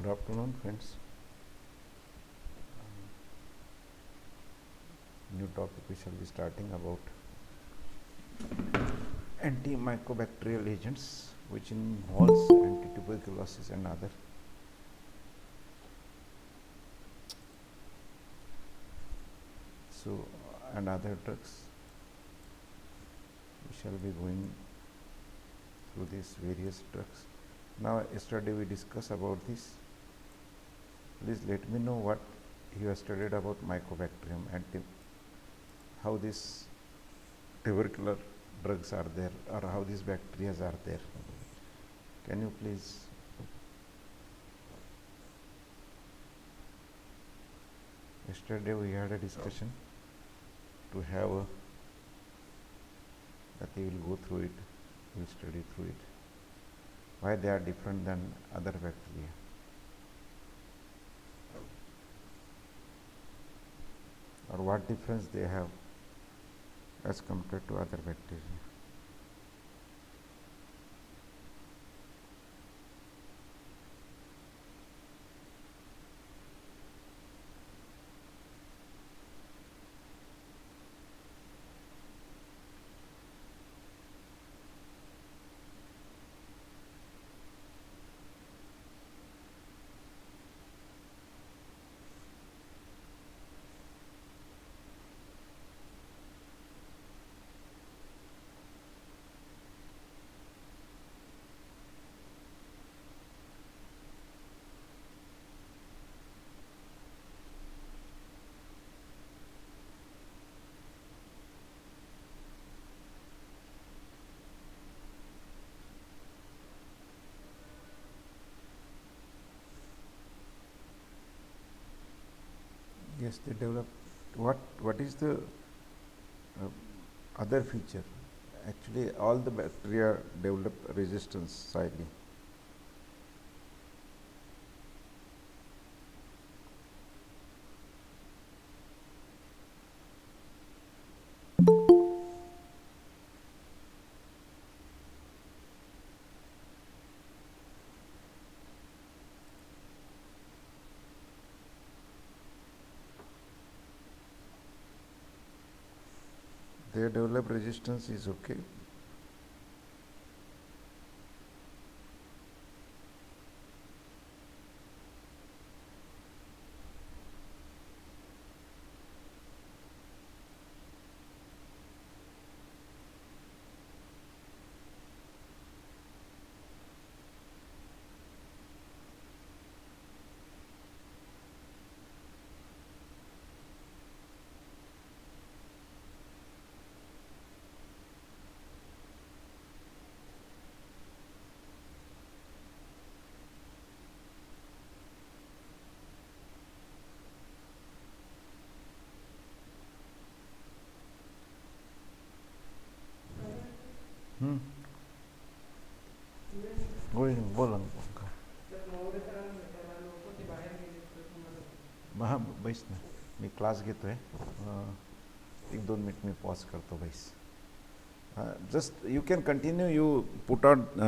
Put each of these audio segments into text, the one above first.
Good afternoon, friends. New topic we shall be starting about antimycobacterial agents, which involves antituberculosis and other. And other drugs. We shall be going through these various drugs. Now, yesterday we discussed about this. Please let me know what you have studied about mycobacterium and how these tubercular drugs are there, or how these bacteria are there. Can you please? Yesterday we had a discussion to have that you will go through it, you will study through it, why they are different than other bacteria. Or what difference they have as compared to other bacteria. Yes, they develop. What is the other feature? Actually, all the bacteria develop resistance silently. They develop resistance is okay. बोला हां बैस ना, मी class घेतोय. 1-2 minute मी pause करतो. बैस. Just you can continue. You put out.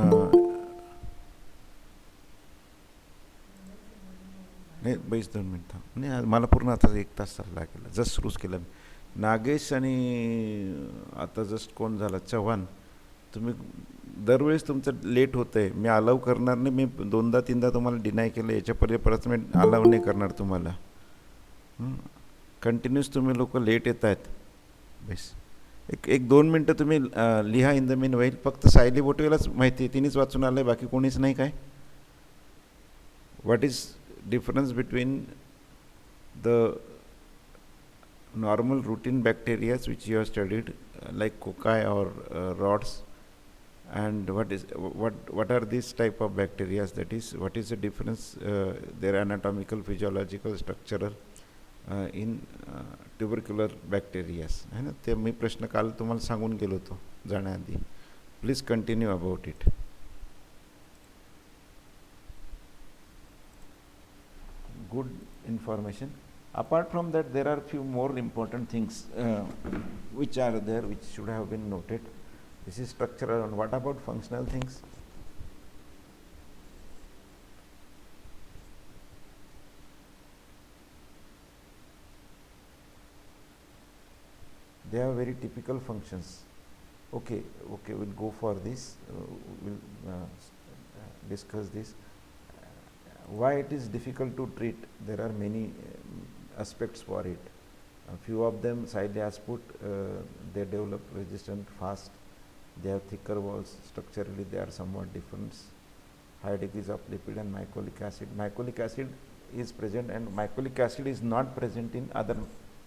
नाही, बैस 2 minute. नाही, मला पूर्ण आता 1 तास लागेल. जस्ट सुरूच केलं मी. नागेश आणि आता जस्ट कोण झाला, चव्हाण, तुम्ही दरवेळेस तुमचं लेट होतं आहे. मी अलाव करणार नाही. मी 2दा-3दा तुम्हाला डिनाय केलं. याच्यापर्यंत परत मी अलाव नाही करणार तुम्हाला. कंटिन्यूस तुम्ही लोक लेट येत आहेत. बेस. एक 2 मिनटं तुम्ही लिहा इन द मीन वाईल. फक्त सायली बोटवेलाच माहिती आहे, तिनेच वाचून आलं आहे, बाकी कोणीच नाही. काय what is difference between the normal routine bacteria which you have studied, like cocci or rods, and what are these type of bacteria? That is, what is the difference, their anatomical, physiological, structural in tubercular bacteria है ना. ते मी प्रश्न काल तुम्हाला सांगून गेलो होतो जाण्याआधी. Please continue about it. Good information. Apart from that, there are few more important things which are there, which should have been noted. This is structural. And what about functional things? they have very typical functions. Okay, okay, we'll go for this. We'll discuss this. Why it is difficult to treat? There are many aspects for it. A few of them, side as put, they develop resistant fast. They have thicker walls. Structurally, they are somewhat different. High degrees of lipid and mycolic acid. Mycolic acid is present, and mycolic acid is not present in other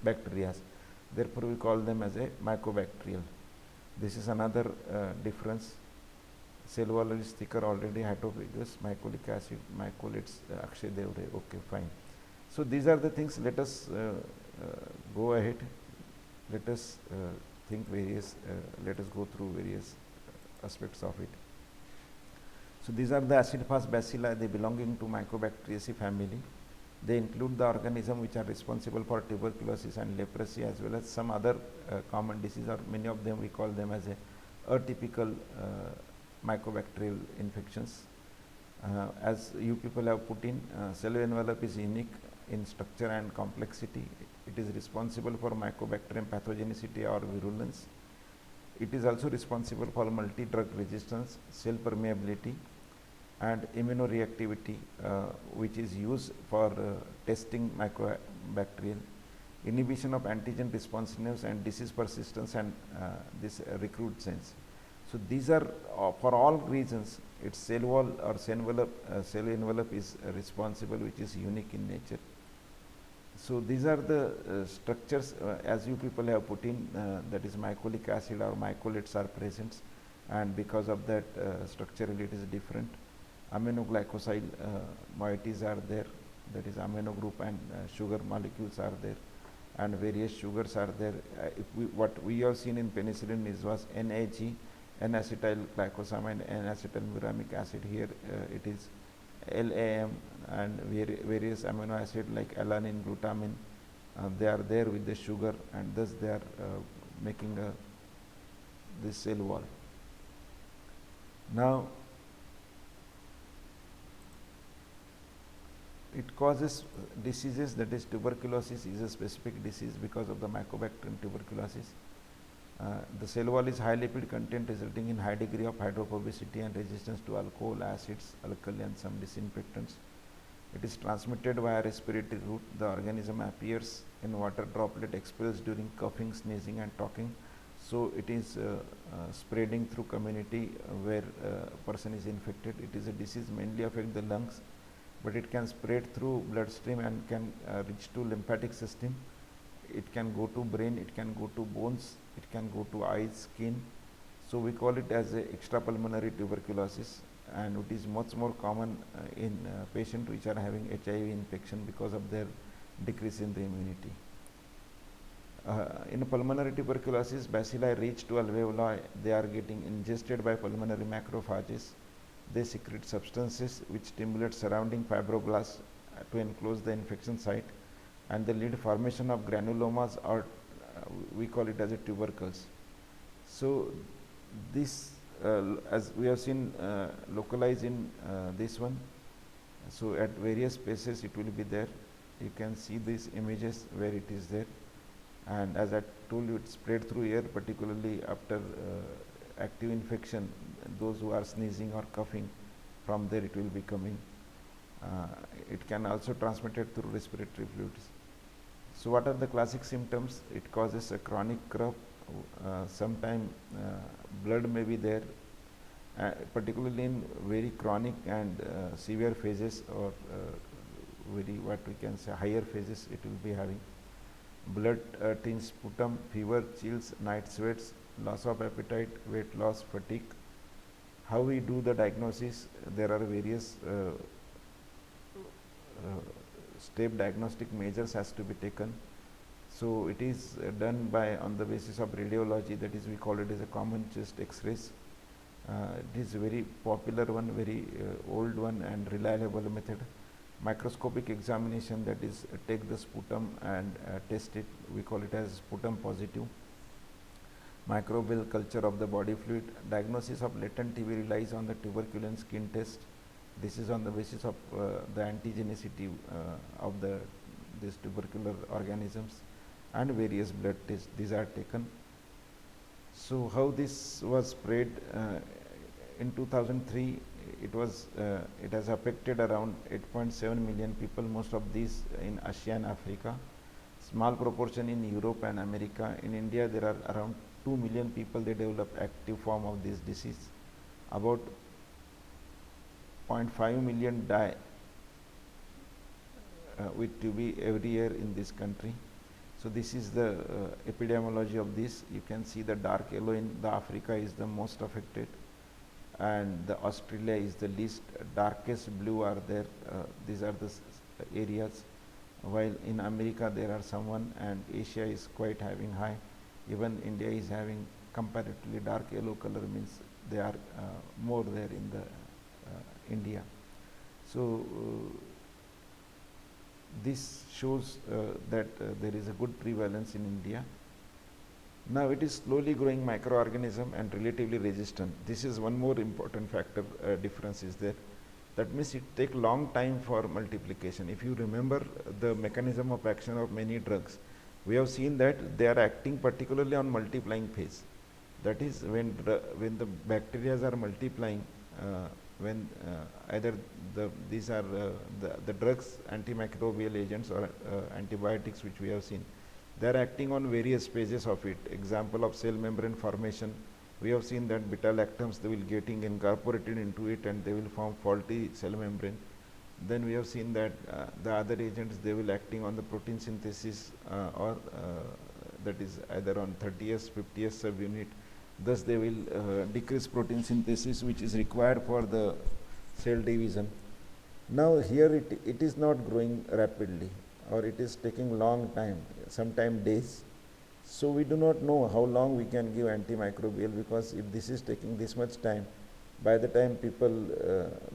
bacteria. Therefore, we call them as a mycobacterial. This is another difference. Cell wall is thicker already, heterophagus, mycolic acid, mycolates, Akshay Devre. Okay, fine. So these are the things. Let us go ahead. Let us think various. Let us go through various aspects of it. So these are the acid-fast bacilli. They belonging to Mycobacteriaceae family. They include the organisms which are responsible for tuberculosis and leprosy, as well as some other common diseases, or many of them we call them as a atypical mycobacterial infections. As you people have put in, cell envelope is unique in structure and complexity. It is responsible for mycobacterium pathogenicity or virulence. It is also responsible for multi-drug resistance, cell permeability, and immunoreactivity, which is used for testing mycobacterial, inhibition of antigen responsiveness and disease persistence, and this recruit sense. So these are for all reasons. Its cell wall or cell envelope is responsible, which is unique in nature. So these are the structures as you people have put in, that is mycolic acid or mycolates are present, and because of that structurally it is different. Aminoglycosyl moieties are there, that is amino group, and sugar molecules are there, and various sugars are there. What we have seen in penicillin was NAG, N-acetyl glycosamine, N-acetylmuramic acid. Here it is LAM, and various amino acid like alanine, glutamine, they are there with the sugar, and thus they are making this cell wall. Now it causes diseases, that is tuberculosis is a specific disease because of the Mycobacterium tuberculosis. The cell wall is high lipid content, resulting in high degree of hydrophobicity and resistance to alcohol, acids, alkali, and some disinfectants. It is transmitted via respiratory route. The organism appears in water droplet expels during coughing, sneezing, and talking. So it is spreading through community where a person is infected. It is a disease mainly affect the lungs, but it can spread through bloodstream and can reach to lymphatic system. It can go to brain, it can go to bones, it can go to eyes, skin. So we call it as a extrapulmonary tuberculosis, and it is much more common in patients which are having HIV infection because of their decrease in the immunity. In pulmonary tuberculosis, bacilli reach to alveoli. They are getting ingested by pulmonary macrophages. They secrete substances which stimulate surrounding fibroblasts to enclose the infection site, and they lead formation of granulomas, or we call it as a tubercles. So this, as we have seen, localized in this one. So at various spaces it will be there. You can see these images where it is there, and as I told you, it spread through air, particularly after active infection. Those who are sneezing or coughing, from there it will be coming. It can also transmitted through respiratory fluids. So what are the classic symptoms? It causes a chronic cough. Sometime blood may be there, particularly in very chronic and severe phases, or very, what we can say, higher phases, it will be having blood tinged sputum, fever, chills, night sweats, loss of appetite, weight loss, fatigue. How we do the diagnosis? There are various step diagnostic measures has to be taken. So it is done by on the basis of radiology, that is we call it as a common chest X-rays. It is a very popular one, very old one and reliable method. Microscopic examination, that is take the sputum and test it, we call it as sputum positive. Microbial culture of the body fluid. Diagnosis of latent TB relies on the tuberculin skin test. This is on the basis of the antigenicity of these tubercular organisms. and various blood tests. These are taken. So how this was spread in 2003? It has affected around 8.7 million people. Most of these in Asia and Africa. Small proportion in Europe and America. In India, there are around 2 million people. They develop active form of this disease. About 0.5 million die with TB every year in this country. So this is the epidemiology of this. You can see the dark yellow in the Africa is the most affected, and the Australia is the least. Darkest blue are there. These are the areas. While in America there are someone, and Asia is quite having high. Even India is having comparatively dark yellow color, means they are more there in the India. So this shows that there is a good prevalence in India. Now it is slowly growing microorganism and relatively resistant. This is one more important factor difference is there. That means it take long time for multiplication. If you remember the mechanism of action of many drugs, we have seen that they are acting particularly on multiplying phase. That is when the bacteria are multiplying, when either these are the drugs, antimicrobial agents or antibiotics which we have seen, they are acting on various phases of it. Example of cell membrane formation, we have seen that beta lactams, they will getting incorporated into it and they will form faulty cell membrane. Then we have seen that the other agents, they will acting on the protein synthesis or that is either on 30s 50s subunit. Thus they will decrease protein synthesis which is required for the cell division. Now here it is not growing rapidly, or it is taking long time, sometime days. So we do not know how long we can give antimicrobial, because if this is taking this much time, by the time people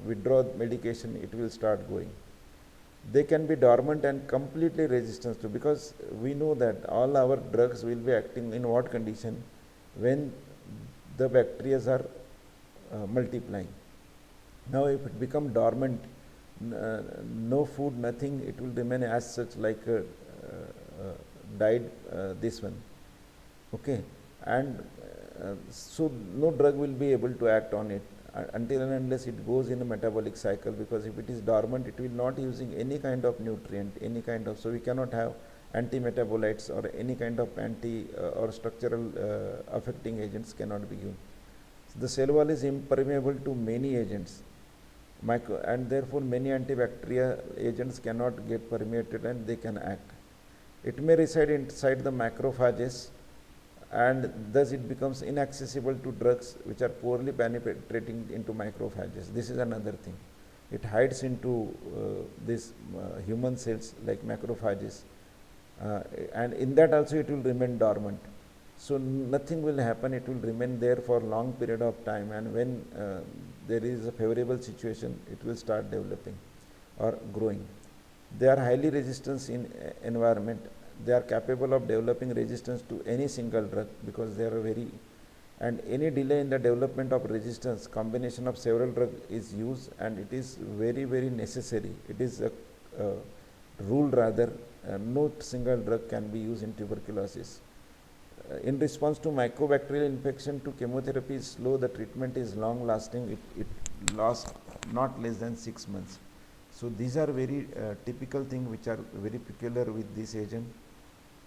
withdraw medication, it will start going. They can be dormant and completely resistant to, because we know that all our drugs will be acting in what condition? When the bacteria are multiplying. Now if it become dormant, no food, nothing, it will remain as such, like died this one. Okay, and so no drug will be able to act on it until and unless it goes in a metabolic cycle, because if it is dormant, it will not using any kind of nutrient, any kind of, so we cannot have anti-metabolites or any kind of anti or structural affecting agents cannot be given. So the cell wall is impermeable to many agents, and therefore many antibacterial agents cannot get permeated and they can act. It may reside inside the macrophages, and thus it becomes inaccessible to drugs which are poorly penetrating into macrophages. This is another thing. It hides into these human cells like macrophages, and in that also it will remain dormant. So nothing will happen, it will remain there for long period of time, and when there is a favorable situation, it will start developing or growing. They are highly resistant in environment. They are capable of developing resistance to any single drug, because they are very, and any delay in the development of resistance, combination of several drugs is used, and it is very, very necessary. It is a rule rather, no single drug can be used in tuberculosis. In response to mycobacterial infection to chemotherapy is slow, the treatment is long lasting, it lasts not less than 6 months. So these are very typical things which are very peculiar with this agent.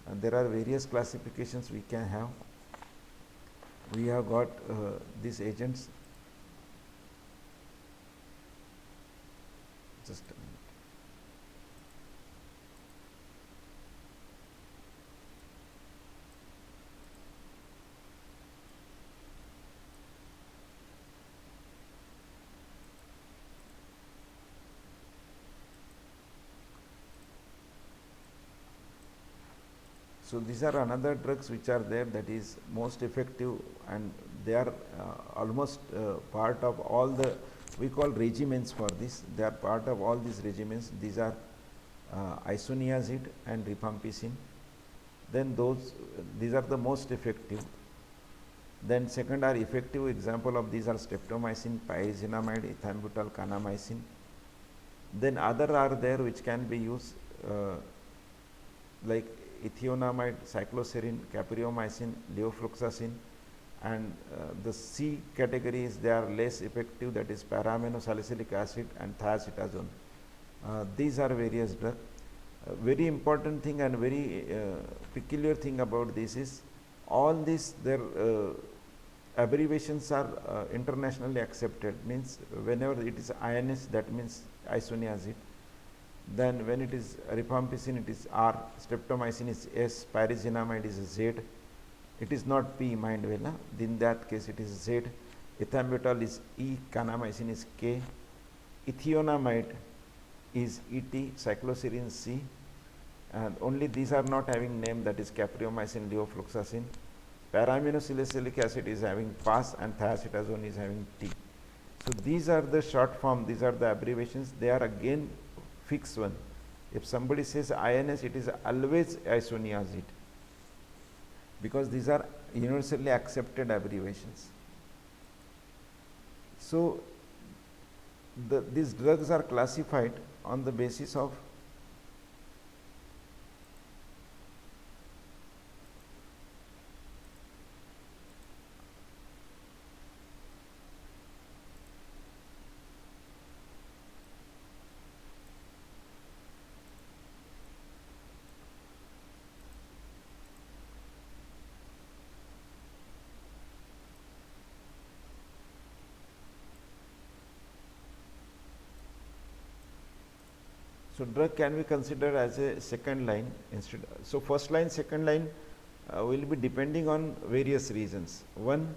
And there are various classifications we can have. We have got these agents. Just a minute. So these are another drugs which are there that is most effective, and they are almost part of all the, we call regimens for this. They are part of all these regimens. These are isoniazid and rifampicin. Then these are the most effective. Then second are effective example of these are streptomycin, pyrazinamide, ethambutol, kanamycin. Then other are there which can be used like ethionamide, cycloserine, capreomycin, levofloxacin, and the C category is they are less effective, that is para-aminosalicylic acid and thiacetazone. These are various drugs. Very important thing and very peculiar thing about this is all these their abbreviations are internationally accepted, means whenever it is INS, that means isoniazid. Then when it is rifampicin, it is R, streptomycin is S, pyrazinamide is Z. It is not P, mind well. In that case it is Z. Ethambutol is E, kanamycin is K. Ethionamide is ET, cycloserine C, and only these are not having name, that is capreomycin, levofloxacin. Para-aminosalicylic acid is having PAS and thiacetazone is having T. So these are the short form, these are the abbreviations, they are again fixed one. If somebody says INS, it is always isoniazid, because these are universally accepted abbreviations. So these drugs are classified on the basis of so drug can be considered as a second line instead. So first line, second line will be depending on various reasons. One,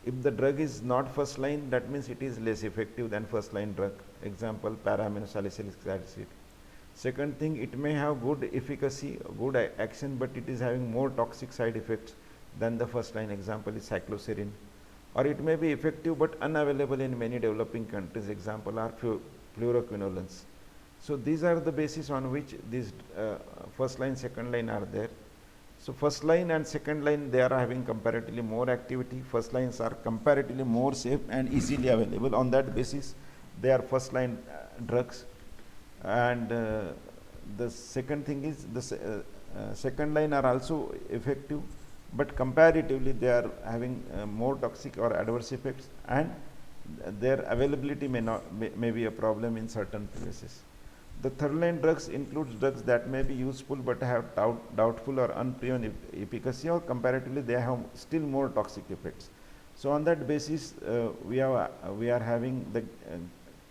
if the drug is not first line, that means it is less effective than first line drug. Example, para-aminosalicylic acid. Second thing, it may have good efficacy, good action, but it is having more toxic side effects than the first line. Example is cycloserine. Or it may be effective but unavailable in many developing countries. Example are fluoroquinolons. So these are the basis on which these first line, second line are there. So first line and second line, they are having comparatively more activity. First lines are comparatively more safe and easily available. On that basis, they are first line drugs. And the second thing is the second line are also effective, but comparatively they are having more toxic or adverse effects, and their availability may be a problem in certain places. The third line drugs includes drugs that may be useful but have doubtful or unproven efficacy, or comparatively they have still more toxic effects. So on that basis, we are having the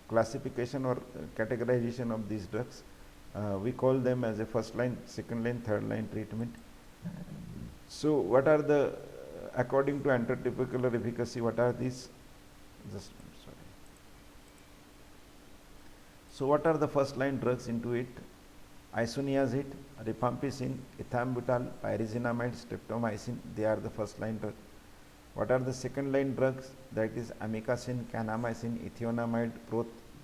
classification or categorization of these drugs. We call them as a first line, second line, third line treatment. So what are the, according to antitypical efficacy, what are these? Just sorry. So what are the first line drugs into it? Isoniazid, rifampicin, ethambutol, pyrazinamide, streptomycin, they are the first line drugs. What are the second line drugs? That is amikacin, kanamycin, ethionamide,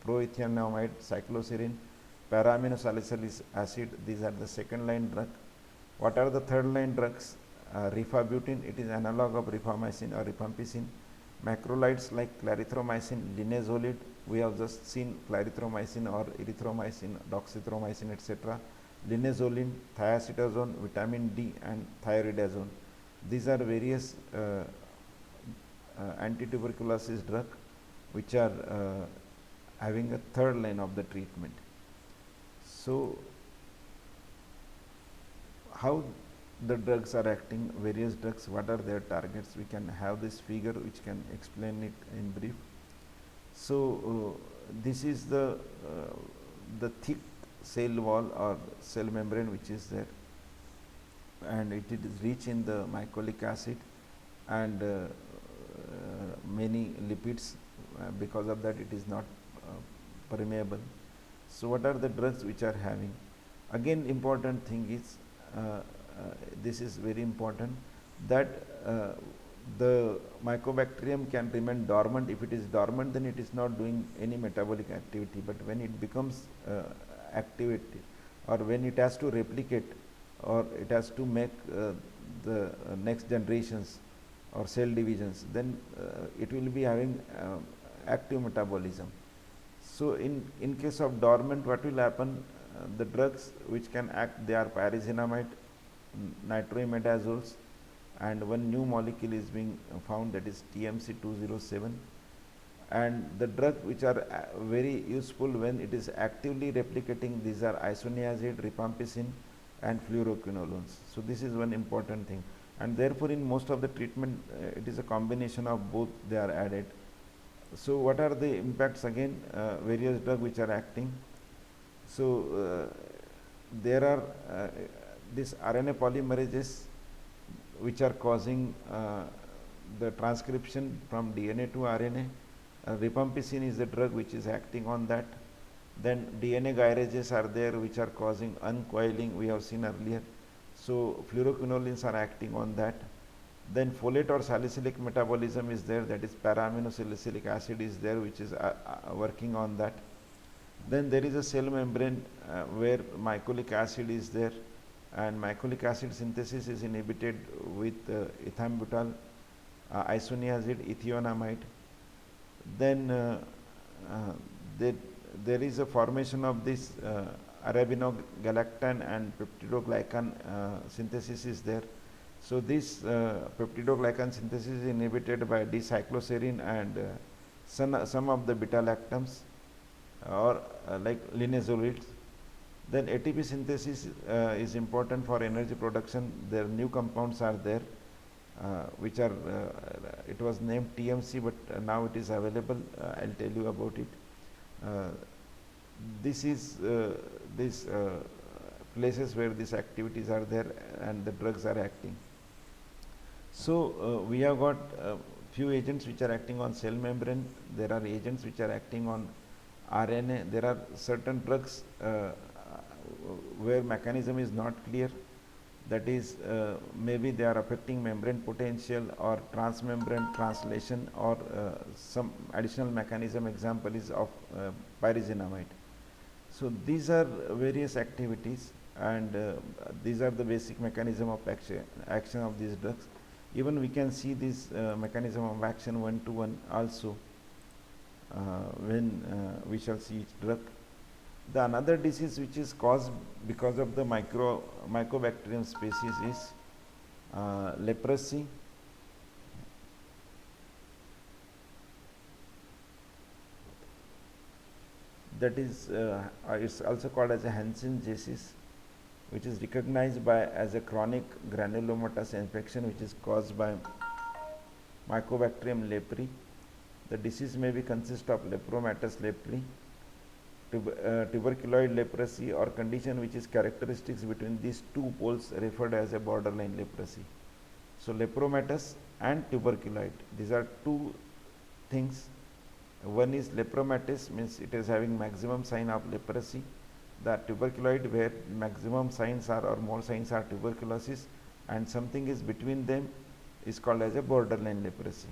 proethionamide, cycloserine, para-aminosalicylic acid, these are the second line drugs. What are the third line drugs? Rifabutin, it is analog of rifamycin or rifampicin. Macrolides like clarithromycin, linezolid, we have just seen clarithromycin or erythromycin, doxythromycin, etc. Linezolid, thiacetazone, vitamin D, and thioridazone. These are various anti-tuberculosis drug which are having a third line of the treatment. So how the drugs are acting, various drugs, what are their targets? We can have this figure which can explain it in brief. So this is the thick cell wall or cell membrane which is there, and it is rich in the mycolic acid and many lipids. Because of that it is not permeable. So what are the drugs which are having? Again, important thing is this is very important, that the mycobacterium can remain dormant. If it is dormant, then it is not doing any metabolic activity, but when it becomes activity, or when it has to replicate, or it has to make the next generations or cell divisions, then it will be having active metabolism. So in case of dormant, what will happen? the drugs which can act, they are pyrazinamide, nitroimedazoles, and one new molecule is being found, that is TMC 207. And the drug which are very useful when it is actively replicating, these are isoniazid, rifampicin, and fluoroquinolones. So this is one important thing, and therefore in most of the treatment it is a combination of both, they are added. So what are the impacts? Again, various drugs which are acting. So there are this RNA polymerases which are causing the transcription from DNA to RNA. Rifampicin is the drug which is acting on that. Then DNA gyrases are there which are causing uncoiling, we have seen earlier. So fluoroquinolines are acting on that. Then folate or salicylic metabolism is there, that is para-aminosalicylic acid is there which is working on that. Then there is a cell membrane where mycolic acid is there, and mycolic acid synthesis is inhibited with ethambutol, isoniazid, ethionamide. Then there is a formation of this arabinogalactan and peptidoglycan synthesis is there. So this peptidoglycan synthesis is inhibited by dicycloserine and some of the beta lactams or like linezolids. Then ATP synthesis is important for energy production. There new compounds are there which are it was named TMC, but now it is available. I'll tell you about it. This is these places where these activities are there and the drugs are acting. So we have got few agents which are acting on cell membrane. There are agents which are acting on RNA. There are certain drugs where mechanism is not clear, that is maybe they are affecting membrane potential or transmembrane translation or some additional mechanism. Example is of pyrazinamide. So these are various activities, and these are the basic mechanism of action of these drugs. Even we can see this mechanism of action one to one also when we shall see each drug. The another disease which is caused because of the mycobacterium species is leprosy. That is it's also called as a Hansen's disease, which is recognized by as a chronic granulomatous infection which is caused by mycobacterium leprae. The disease may be consist of lepromatous leprae, tuberculoid leprosy, or condition which is characteristics between these two poles referred as a borderline leprosy. So lepromatous and tuberculoid, these are two things. One is lepromatous, means it is having maximum sign of leprosy. The tuberculoid, where maximum signs are or more signs are tuberculosis, and something is between them, is called as a borderline leprosy.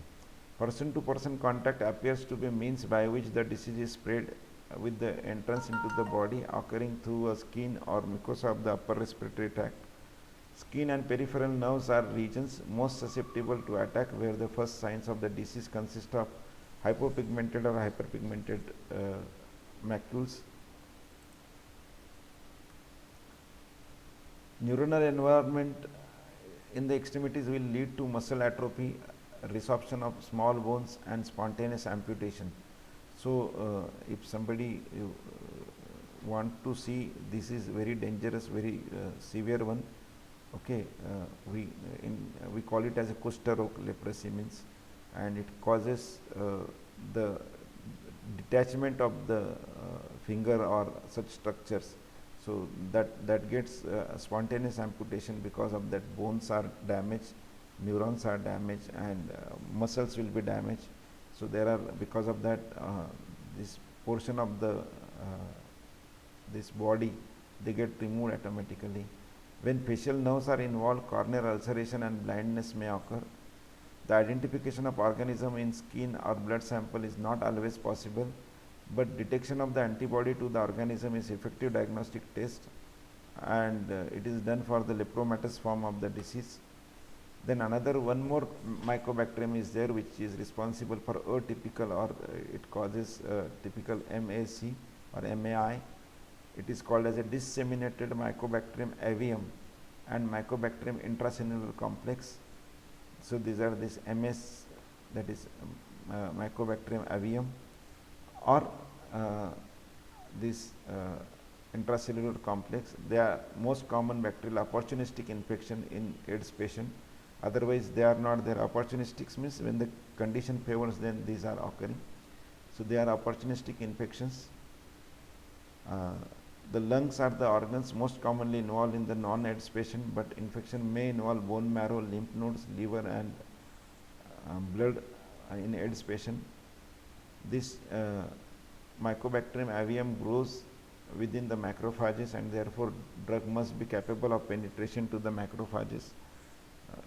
Person to person contact appears to be means by which the disease is spread with the entrance into the body occurring through a skin or mucosa of the upper respiratory tract. Skin and peripheral nerves are regions most susceptible to attack, where the first signs of the disease consist of hypopigmented or hyperpigmented macules. Neuronal environment in the extremities will lead to muscle atrophy, resorption of small bones, and spontaneous amputation. So if somebody want to see, this is very dangerous, very severe one. Okay, we call it as a Kushta-Rog leprosy means, and it causes the detachment of the finger or such structures. So that gets spontaneous amputation because of that. Bones are damaged, neurons are damaged, and muscles will be damaged. So there are, because of that, this portion of the this body, they get removed automatically. When facial nerves are involved, corneal ulceration and blindness may occur. The identification of organism in skin or blood sample is not always possible, but detection of the antibody to the organism is effective diagnostic test, and it is done for the lepromatous form of the disease. Then another one more mycobacterium is there which is responsible for atypical, or it causes typical MAC or MAI. it is called as a disseminated mycobacterium avium and mycobacterium intracellular complex. So these are this MS, that is mycobacterium avium, or this intracellular complex. They are most common bacterial opportunistic infection in AIDS patient. Otherwise they are not there. Opportunistic means when the condition favors, then these are occurring. So they are opportunistic infections. The lungs are the organs most commonly involved in the non-AIDS patient, but infection may involve bone marrow, lymph nodes, liver, and blood in AIDS patient. This mycobacterium avium grows within the macrophages, and therefore drug must be capable of penetration to the macrophages.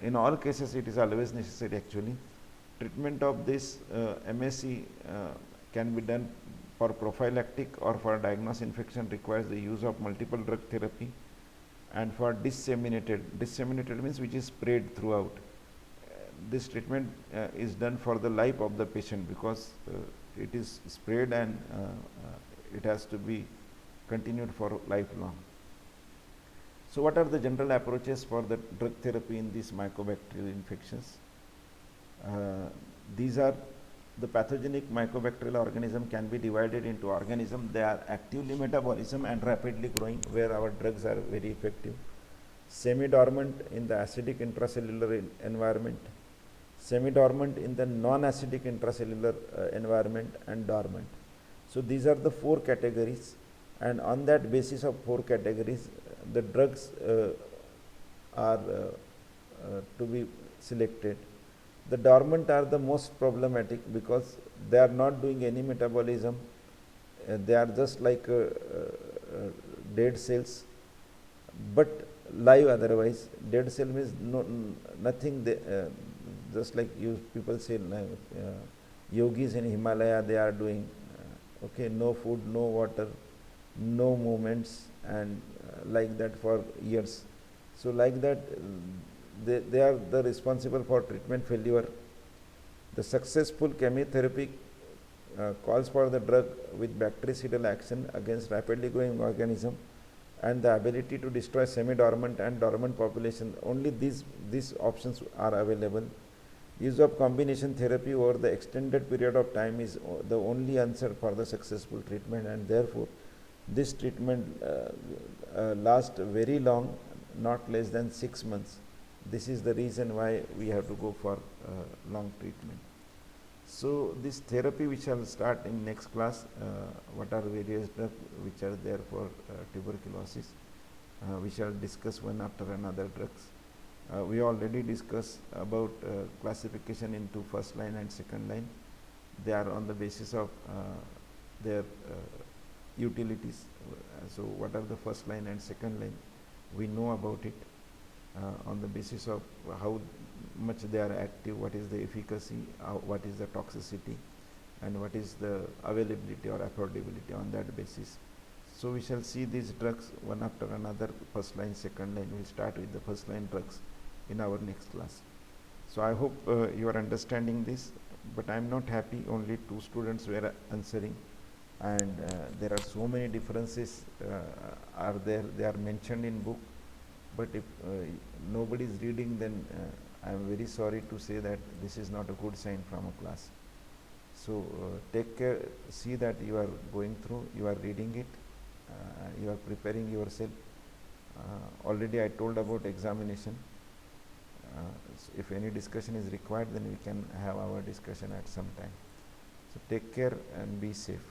In all cases, it is always necessary actually. Treatment of this MSC can be done for prophylactic or for diagnosed infection, requires the use of multiple drug therapy, and for disseminated means which is sprayed throughout. This treatment is done for the life of the patient, because it is sprayed and it has to be continued for lifelong. So what are the general approaches for the drug therapy in these mycobacterial infections? These are the pathogenic mycobacterial organism can be divided into organisms. They are actively metabolism and rapidly growing, where our drugs are very effective. Semi-dormant in the acidic intracellular environment, semi-dormant in the non-acidic intracellular environment, and dormant. So these are the four categories, and on that basis of four categories, the drugs are to be selected. The dormant are the most problematic because they are not doing any metabolism. They are just like dead cells, but live otherwise. Dead cell means nothing. Just like you people say, yogis in Himalaya, they are doing okay, no food, no water, no movements, and like that for years. So like that, they are the responsible for treatment failure. The successful chemotherapy calls for the drug with bactericidal action against rapidly growing organism and the ability to destroy semi-dormant and dormant population. Only these options are available. Use of combination therapy over the extended period of time is the only answer for the successful treatment, and therefore this treatment lasts very long, not less than 6 months. This is the reason why we have to go for long treatment. So this therapy we shall start in next class. What are various drugs which are there for tuberculosis? We shall discuss one after another drugs. We already discussed about classification into first line and second line. They are on the basis of their utilities. So what are the first line and second line? We know about it on the basis of how much they are active, what is the efficacy, what is the toxicity, and what is the availability or affordability on that basis. So we shall see these drugs one after another, first line, second line. We will start with the first line drugs in our next class. So I hope you are understanding this, but I am not happy only 2 students were answering, and there are so many differences are there, they are mentioned in book, but if nobody is reading, then I am very sorry to say that this is not a good sign from a class. So take care, see that you are going through, you are reading it, you are preparing yourself. Already I told about examination. So if any discussion is required, then we can have our discussion at some time. So take care and be safe.